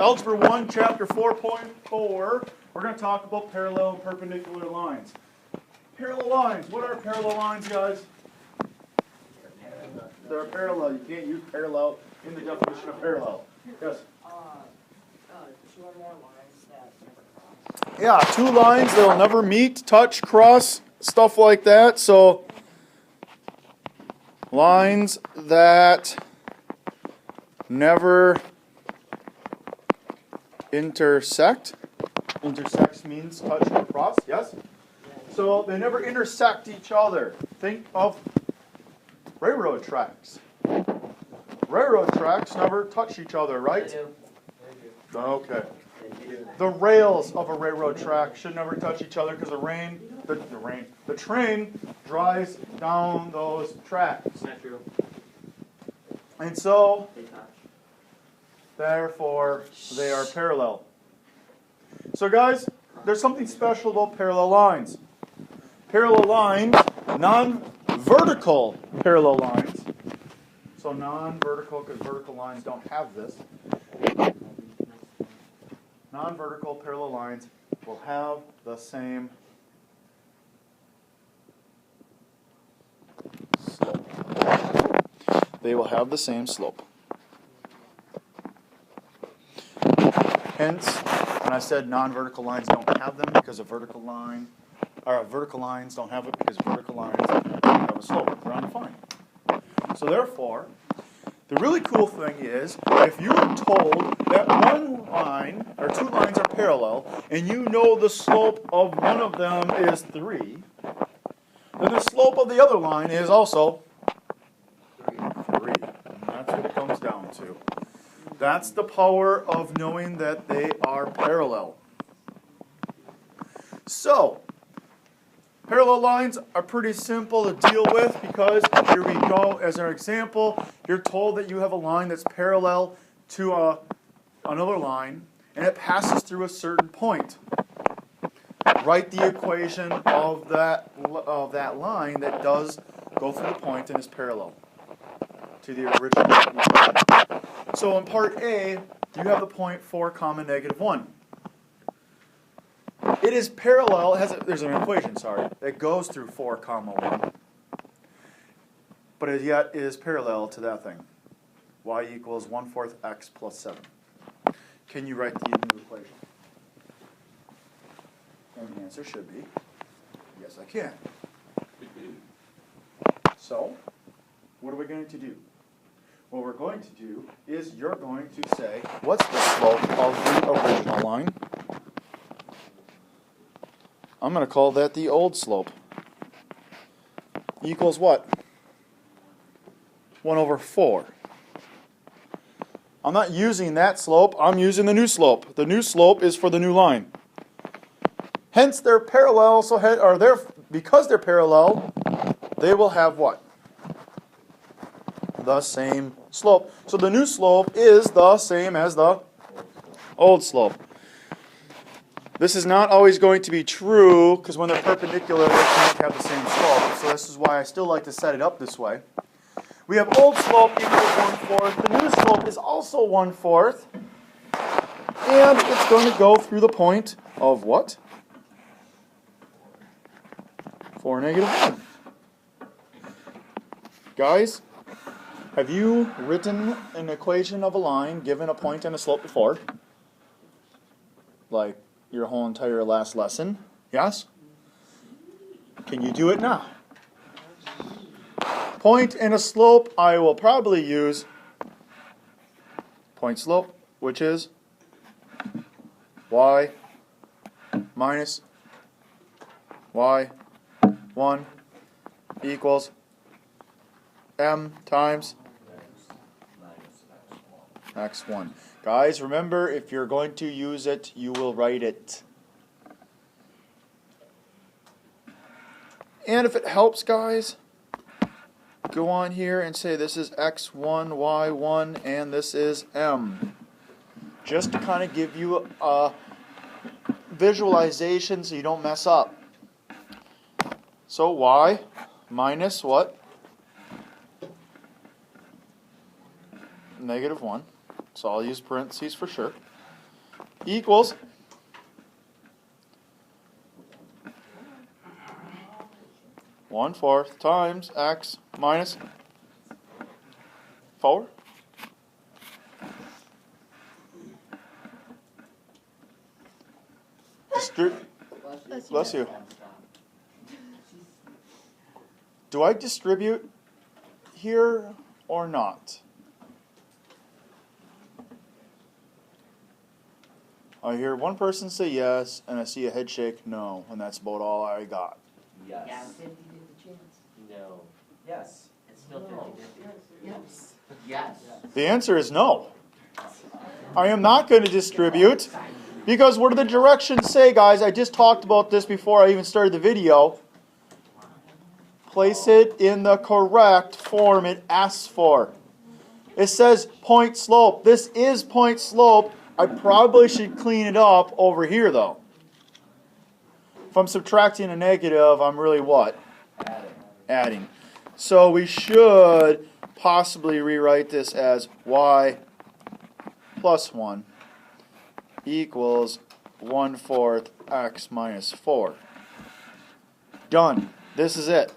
Algebra 1, Chapter 4.4, we're going to talk about parallel and perpendicular lines. Parallel lines. What are parallel lines, guys? They're parallel. You can't use parallel in the definition of parallel. Yes? Two or more lines that never cross. Yeah, two lines that will never meet, touch, cross, stuff like that. So, lines that never intersect. Intersect means touch or cross, yes? So they never intersect each other. Think of railroad tracks. Railroad tracks never touch each other, right? They do. Okay. The rails of a railroad track should never touch each other because the train drives down those tracks. Not true. And so, They touch. therefore, they are parallel. So guys, there's something special about parallel lines. Parallel lines, non-vertical parallel lines. So non-vertical, because vertical lines don't have this. Non-vertical parallel lines will have the same slope. They will have the same slope. Hence, when I said non-vertical lines don't have them because a vertical line, or vertical lines don't have it because vertical lines don't have a slope. They're undefined. So therefore, the really cool thing is, if you are told that one line, or two lines are parallel, and you know the slope of one of them is 3, then the slope of the other line is also 3. And that's what it comes down to. That's the power of knowing that they are parallel. So, parallel lines are pretty simple to deal with because here we go. As an example, you're told that you have a line that's parallel to another line, and it passes through a certain point. Write the equation of that line that does go through the point and is parallel to the original equation. So in part A, you have the point 4 comma negative 1. It is parallel, there's an equation, that goes through 4 comma 1. But it yet is parallel to that thing. Y equals 1/4 x plus 7. Can you write the new equation? And the answer should be, yes I can. So, what are we going to do? What we're going to do is you're going to say, what's the slope of the original line? I'm going to call that the old slope. Equals what? 1/4. I'm not using that slope, I'm using the new slope. The new slope is for the new line. Hence they're parallel, because they're parallel, they will have what? The same slope. So the new slope is the same as the old slope. This is not always going to be true because when they're perpendicular, they can't have the same slope. So this is why I still like to set it up this way. We have old slope equals 1/4. The new slope is also 1/4. And it's going to go through the point of what? 4 negative 1. Guys, have you written an equation of a line given a point and a slope before? Like your whole entire last lesson? Yes? Can you do it now? Point and a slope, I will probably use point slope, which is y minus y1 equals m times x1. Guys, remember, if you're going to use it, you will write it. And if it helps, guys, go on here and say this is x1, y1, and this is m. Just to kind of give you a visualization so you don't mess up. So y minus what? Negative 1. So I'll use parentheses for sure. equals one-fourth times x minus 4. Bless you. Do I distribute here or not? I hear one person say yes, and I see a head shake no, and that's about all I got. Yeah, Yes. 50-50 chance. No. Yes. It's still 50-50. Yes. Yes. The answer is no. I am not going to distribute, because what do the directions say, guys? I just talked about this before I even started the video. Place it in the correct form it asks for. It says point slope. This is point slope. I probably should clean it up over here, though. If I'm subtracting a negative, I'm really what? Adding. So we should possibly rewrite this as y plus 1 equals 1/4 x minus 4. Done. This is it.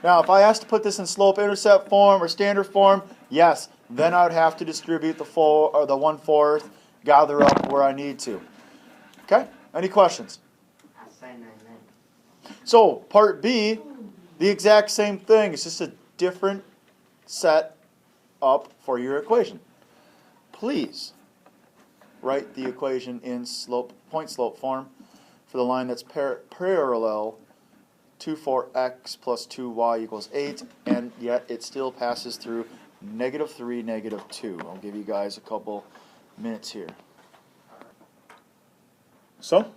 Now, if I asked to put this in slope-intercept form or standard form, yes, then I would have to distribute the 1/4, gather up where I need to. Okay? Any questions? I say 9. So, part B, the exact same thing. It's just a different set up for your equation. Please write the equation in point slope form for the line that's parallel to 4x plus 2y equals 8, and yet it still passes through -3, -2. I'll give you guys a couple minutes here. So,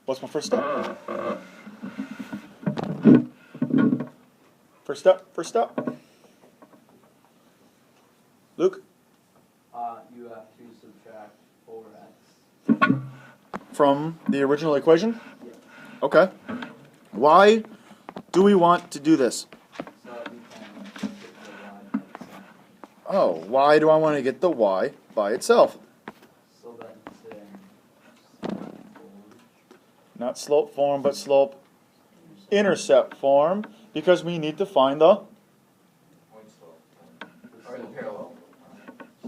what's my first step? First step. Luke? You have to subtract 4x. From the original equation? Yeah. Okay. Why do we want to do this? So that we can get the y by itself. Oh, why do I want to get the y by itself? So that it's in Not slope form, but slope intercept form, because we need to find the parallel.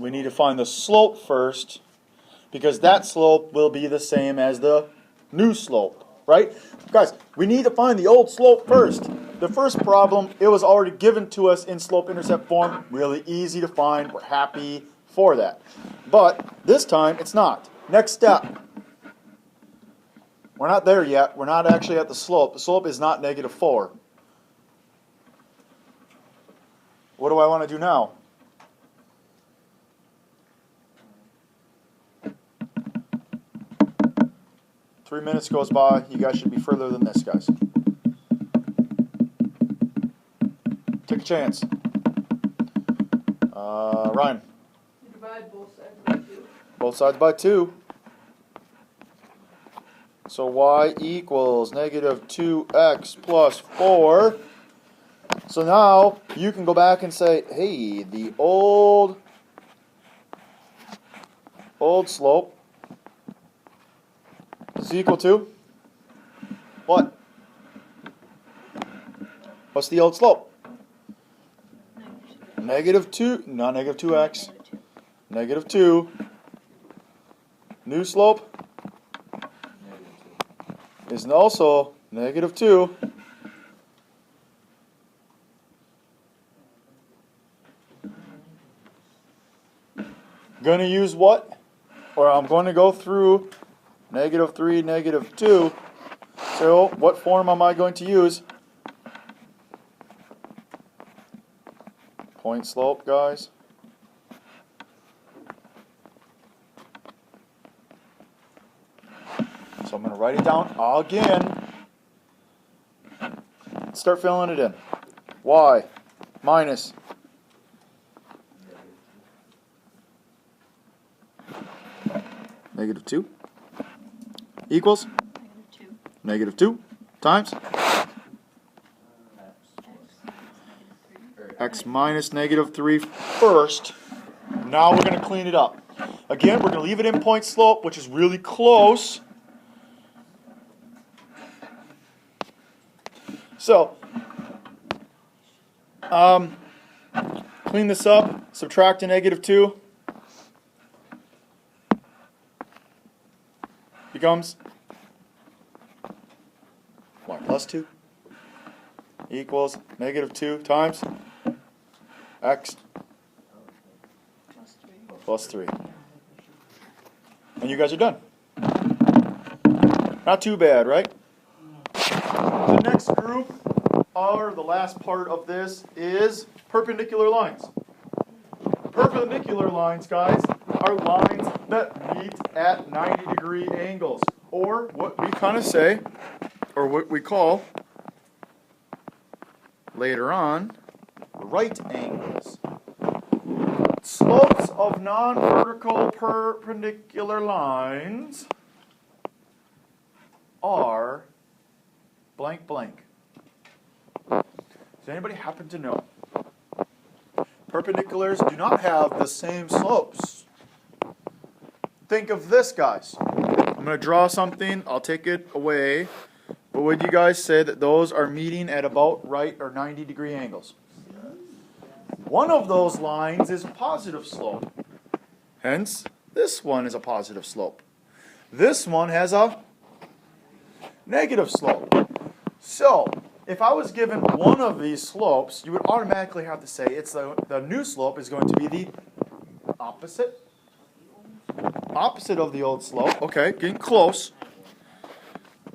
we need to find the slope first, because that slope will be the same as the new slope, right? Guys, we need to find the old slope first. The first problem, it was already given to us in slope-intercept form. Really easy to find. We're happy for that. But this time, it's not. Next step. We're not there yet. We're not actually at the slope. The slope is not -4. What do I want to do now? Three minutes goes by. You guys should be further than this, guys. Take a chance. Ryan. You divide both sides by 2. Both sides by 2. So y equals -2x plus 4. So now you can go back and say, hey, the old slope is equal to what? What's the old slope? -2, not -2x. -2. New slope is also -2. Going to use what? Or I'm going to go through -3, -2. So what form am I going to use? Point slope, guys. So I'm going to write it down again. Start filling it in. Y minus -2 equals -2 times x minus -3 first. Now we're going to clean it up. Again, we're going to leave it in point slope, which is really close. So, clean this up, subtract a -2. Becomes y plus 2 equals -2 times x plus 3. And you guys are done. Not too bad, right? The next group, or the last part of this, is perpendicular lines. Perpendicular lines, guys, are lines that meet at 90-degree angles, or what we kind of say, or what we call, later on, right angles. Slopes of non-vertical perpendicular lines are blank blank. Does anybody happen to know? Perpendiculars do not have the same slopes. Think of this, guys. I'm going to draw something. I'll take it away. But would you guys say that those are meeting at about right or 90-degree angles? One of those lines is a positive slope. Hence, this one is a positive slope. This one has a negative slope. So, if I was given one of these slopes, you would automatically have to say it's the new slope is going to be the opposite of the old slope. Okay, getting close.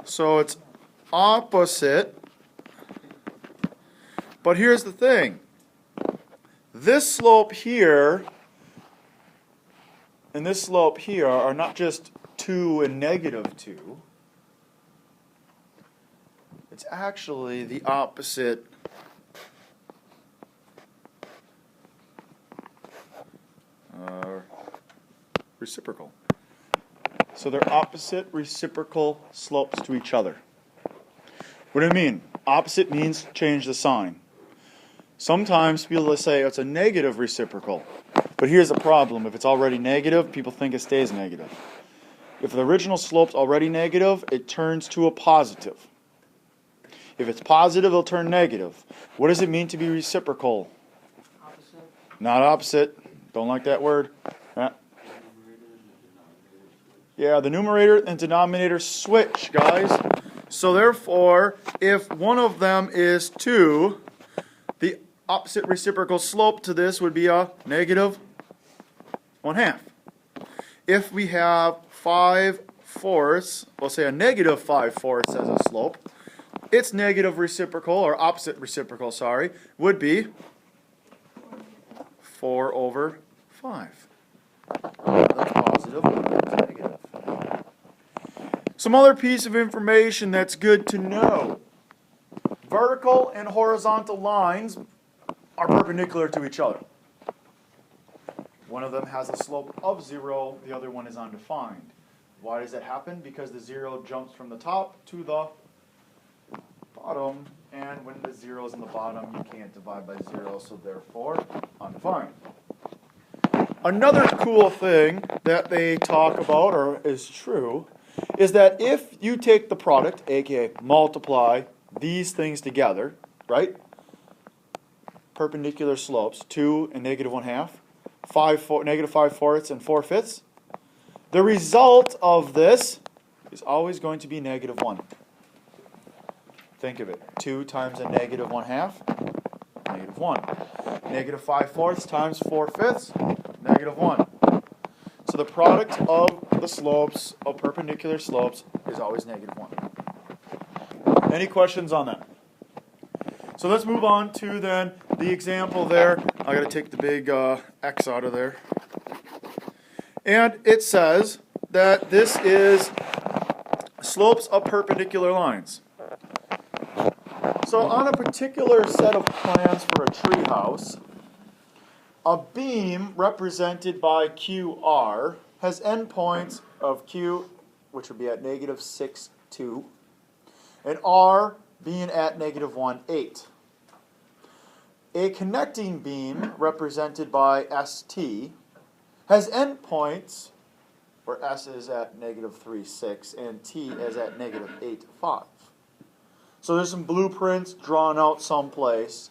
So it's opposite. But here's the thing. This slope here and this slope here are not just 2 and -2. It's actually the opposite reciprocal. So they're opposite reciprocal slopes to each other. What do I mean? Opposite means change the sign. Sometimes people will say it's a negative reciprocal. But here's the problem. If it's already negative, people think it stays negative. If the original slope's already negative, it turns to a positive. If it's positive, it'll turn negative. What does it mean to be reciprocal? Opposite. Not opposite. Don't like that word. Yeah, the numerator and denominator switch, guys. So therefore, if one of them is 2, the opposite reciprocal slope to this would be a -1/2. If we have 5/4, we'll say a -5/4 as a slope, its negative reciprocal, or opposite reciprocal, sorry, would be 4/5. That's positive, that's negative. Some other piece of information that's good to know. Vertical and horizontal lines are perpendicular to each other. One of them has a slope of 0, the other one is undefined. Why does that happen? Because the 0 jumps from the top to the bottom, and when the 0 is in the bottom, you can't divide by 0, so therefore, undefined. Another cool thing that they talk about, or is true, is that if you take the product, aka multiply these things together, right? Perpendicular slopes, 2 and -1/2, -5/4 and 4/5. The result of this is always going to be -1. Think of it. 2 times a -1/2, -1. -5/4 times 4/5, -1. So the product of the slopes, of perpendicular slopes, is always -1. Any questions on that? So let's move on to then the example there. I got to take the big X out of there. And it says that this is slopes of perpendicular lines. So on a particular set of plans for a tree house, a beam represented by QR has endpoints of Q, which would be at -6, 2, and R being at -1, 8. A connecting beam represented by ST has endpoints where S is at -3, 6, and T is at -8, 5. So there's some blueprints drawn out someplace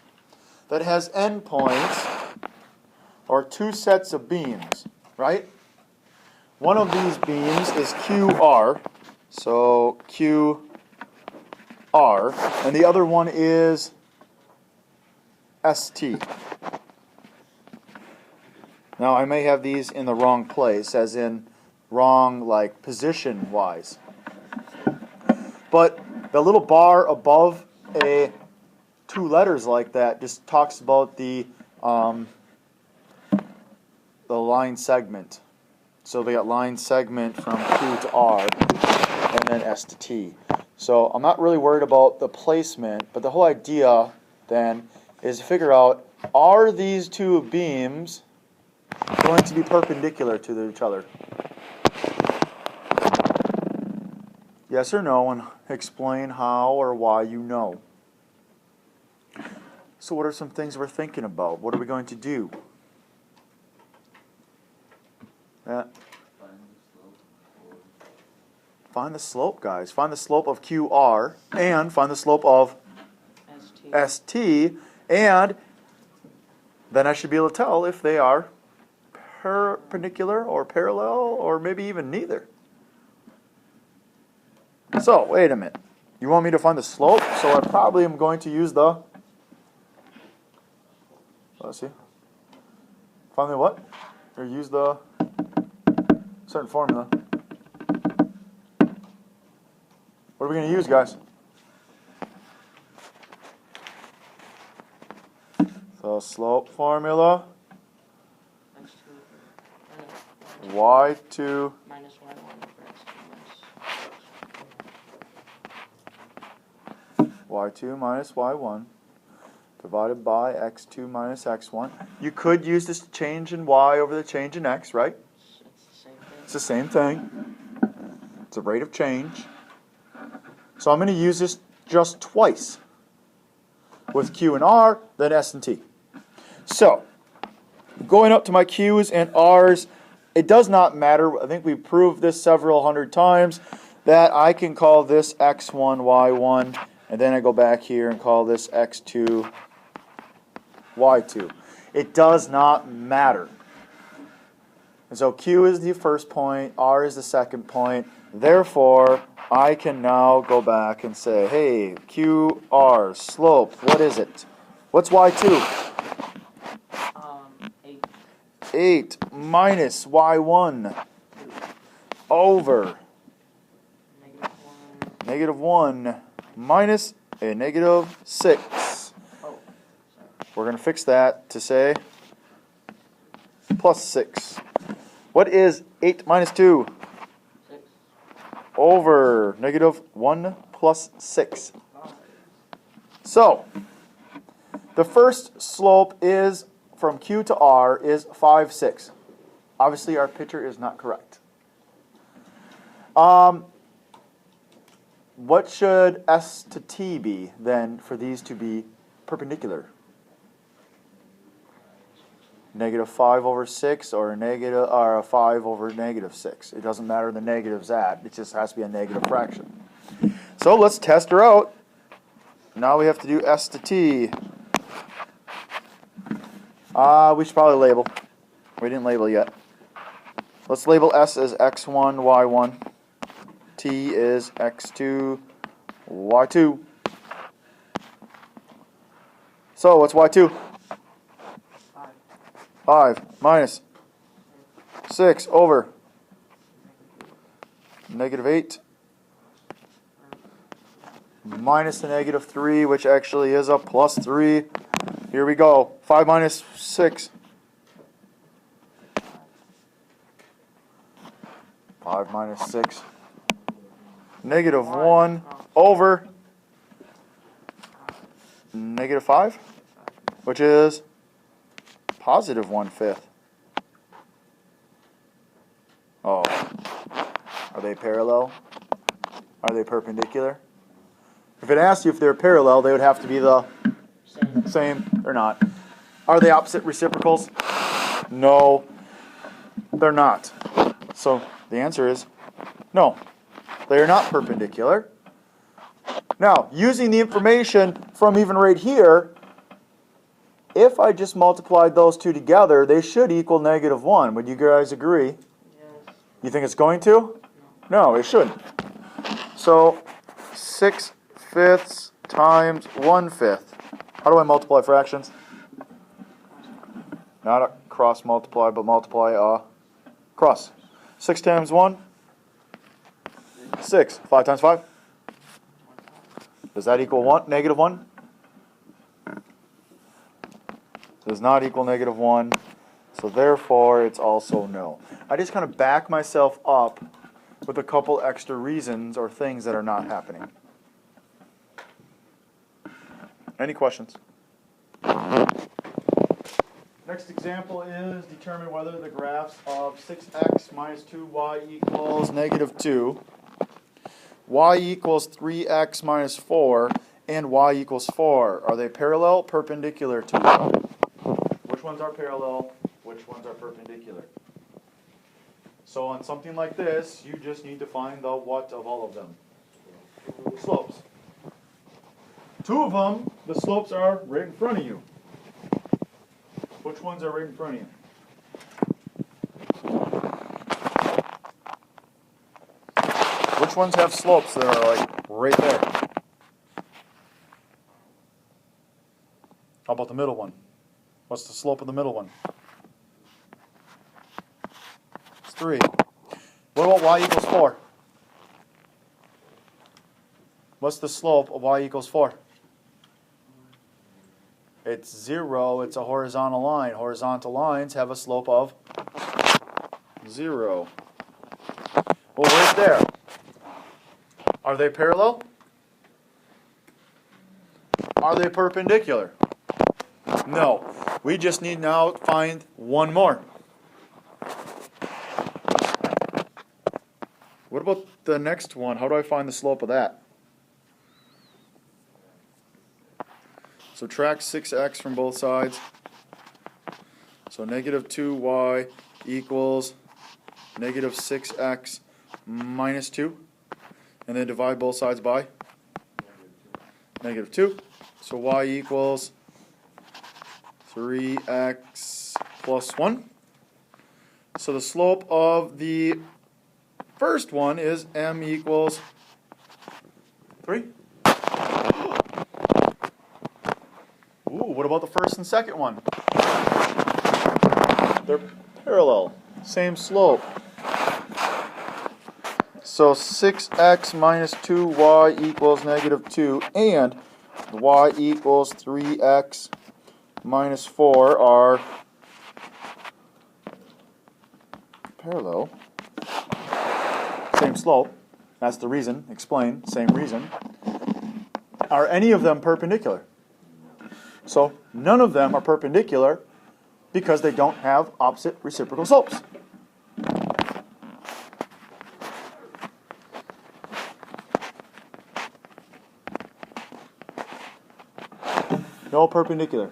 that has endpoints or two sets of beams, right? One of these beams is QR, so QR, and the other one is ST. Now I may have these in the wrong place, as in wrong like position wise. But the little bar above two letters like that just talks about the line segment. So they got line segment from Q to R and then S to T. So I'm not really worried about the placement, but the whole idea then is to figure out, are these two beams going to be perpendicular to each other? Yes or no, and explain how or why you know. So what are some things we're thinking about? What are we going to do? Find the slope, guys. Find the slope of QR and find the slope of ST, and then I should be able to tell if they are perpendicular or parallel or maybe even neither. So, wait a minute. You want me to find the slope? So I probably am going to use the, let's see. Find the what? Or use the certain formula. What are we going to use, guys? So slope formula, y2 minus y1 over x2 y2 minus y1 divided by x2 minus x1. You could use this change in y over the change in x, right? It's the same thing. It's a rate of change. So I'm going to use this just twice. With Q and R, then S and T. So, going up to my Q's and R's, it does not matter. I think we proved this several hundred times, that I can call this x1, y1, and then I go back here and call this x2, y2. It does not matter. And so Q is the first point, R is the second point. Therefore, I can now go back and say, hey, QR, slope, what is it? What's y2? 8. 8 minus y1 over -1 minus a -6. We're going to fix that to say plus 6. What is 8 minus 2? 6. Over -1 plus 6. So, the first slope is from Q to R is 5, 6. Obviously, our picture is not correct. What should S to T be then for these to be perpendicular? -5 over 6 or a 5 over -6. It doesn't matter the negative's at. It just has to be a negative fraction. So let's test her out. Now we have to do S to T. We should probably label. We didn't label yet. Let's label S as x1, y1. T is x2, y2. So what's y2? 5 minus 6 over -8 minus the -3, which actually is a +3. Here we go. 5 minus 6. 5 minus 6. -1 over -5, which is positive 1/5. Oh. Are they parallel? Are they perpendicular? If it asked you if they're parallel, they would have to be the same. They're not. Are they opposite reciprocals? No. They're not. So the answer is no. They are not perpendicular. Now, using the information from even right here, if I just multiplied those two together, they should equal -1. Would you guys agree? Yes. You think it's going to? No, it shouldn't. So 6/5 times 1/5. How do I multiply fractions? Not a cross multiply, but multiply cross. 6 times 1? 6. 5 times 5? Does that equal 1? -1? Does not equal -1. So therefore, it's also no. I just kind of back myself up with a couple extra reasons or things that are not happening. Any questions? Next example is determine whether the graphs of 6x minus 2y equals -2, y equals 3x minus 4, and y equals 4. Are they parallel, perpendicular to each other? Which ones are parallel? Which ones are perpendicular? So on something like this, you just need to find the what of all of them. Slopes. Two of them, the slopes are right in front of you. Which ones are right in front of you? Which ones have slopes that are like right there? How about the middle one? What's the slope of the middle one? It's 3. What about y equals 4? What's the slope of y equals 4? It's 0. It's a horizontal line. Horizontal lines have a slope of 0. Well, right there. Are they parallel? Are they perpendicular? No. We just need now to find one more. What about the next one? How do I find the slope of that? Subtract 6x from both sides. So -2y equals -6x minus 2. And then divide both sides by -2. So y equals 3x plus 1. So the slope of the first one is m equals 3. Ooh, what about the first and second one? They're parallel, same slope. So 6x minus 2y equals -2, and y equals 3x minus 4 are parallel. Same slope. That's the reason. Explain. Same reason. Are any of them perpendicular? So none of them are perpendicular because they don't have opposite reciprocal slopes. No perpendicular.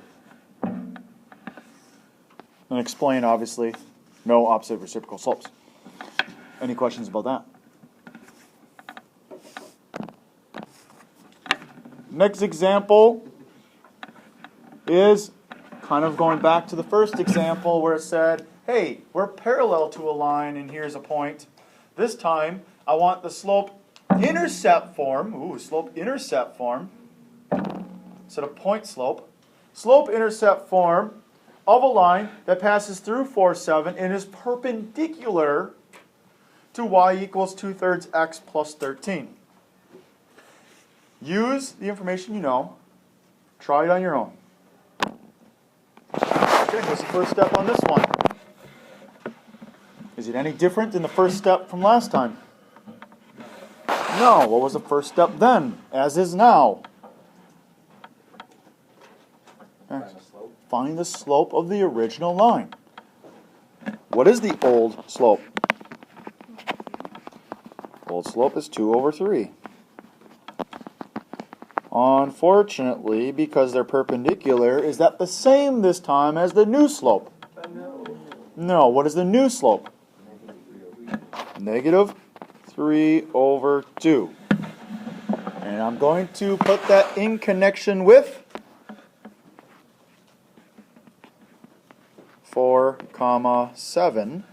And explain, obviously, no opposite reciprocal slopes. Any questions about that? Next example is kind of going back to the first example where it said, hey, we're parallel to a line and here's a point. This time, I want the slope-intercept form, slope-intercept form, instead of point slope, slope-intercept form of a line that passes through 4, 7 and is perpendicular to y equals 2/3 x plus 13. Use the information you know. Try it on your own. Okay, what's the first step on this one? Is it any different than the first step from last time? No. What was the first step then, as is now? Find the slope of the original line. What is the old slope? Old slope is 2/3. Unfortunately, because they're perpendicular, is that the same this time as the new slope? No. What is the new slope? negative 3 over 2. And I'm going to put that in connection with 4, 7.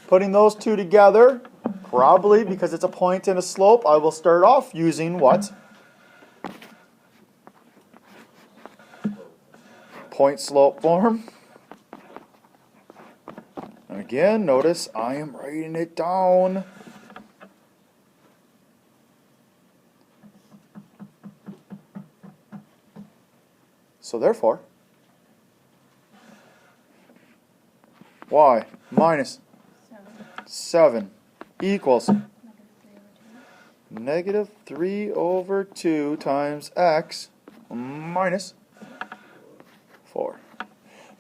Putting those two together, probably because it's a point and a slope, I will start off using what? Point slope form. And again, notice I am writing it down. So therefore, y minus 7 equals negative 3 over 2 times x minus 4.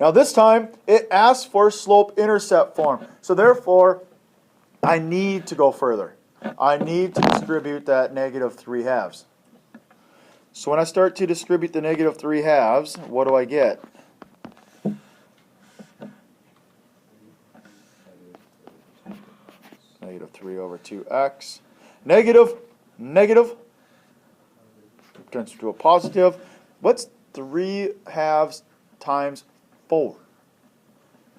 Now this time, it asks for slope-intercept form. So therefore, I need to go further. I need to distribute that negative 3 halves. So when I start to distribute the negative 3 halves, what do I get? Negative 3 over 2x. Negative, negative, turns to a positive. What's 3 halves times 4?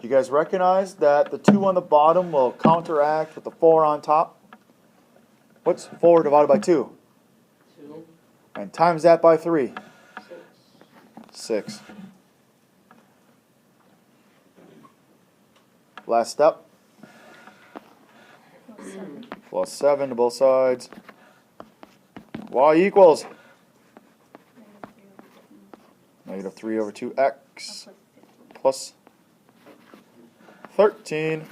You guys recognize that the 2 on the bottom will counteract with the 4 on top? What's 4 divided by 2? 2, And times that by 3? 6. 6. Last step. Plus 7 to both sides. Y equals negative 3 over 2x plus 13.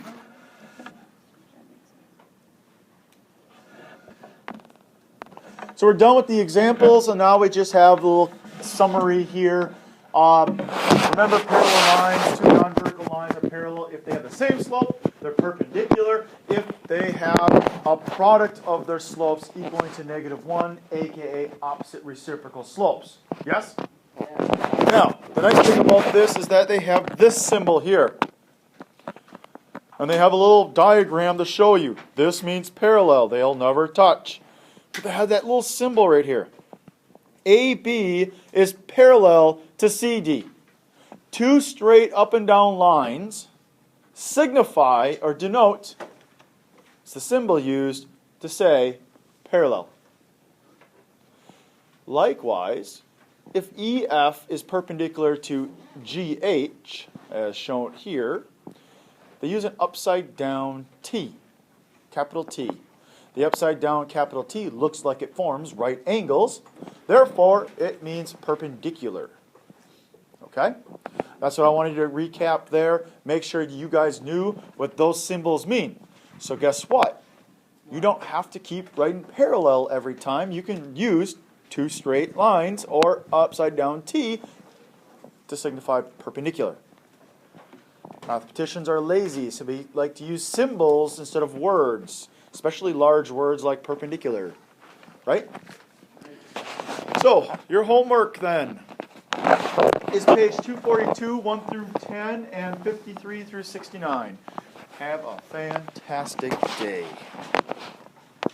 So we're done with the examples, and now we just have a little summary here. Remember, parallel lines, two non-vertical lines are parallel if they have the same slope. They're perpendicular if they have a product of their slopes equaling to -1, aka opposite reciprocal slopes. Yes? Now, the nice thing about this is that they have this symbol here. And they have a little diagram to show you. This means parallel. They'll never touch. But they have that little symbol right here. AB is parallel to CD. Two straight up and down lines signify or denote, it's the symbol used to say parallel. Likewise, if EF is perpendicular to GH, as shown here, they use an upside down T, capital T. The upside down capital T looks like it forms right angles. Therefore, it means perpendicular. Okay? That's what I wanted to recap there. Make sure you guys knew what those symbols mean. So guess what? You don't have to keep writing parallel every time. You can use two straight lines or upside down T to signify perpendicular. Mathematicians are lazy, so we like to use symbols instead of words, especially large words like perpendicular, right? So, your homework then is page 242, 1 through 10, and 53 through 69. Have a fantastic day.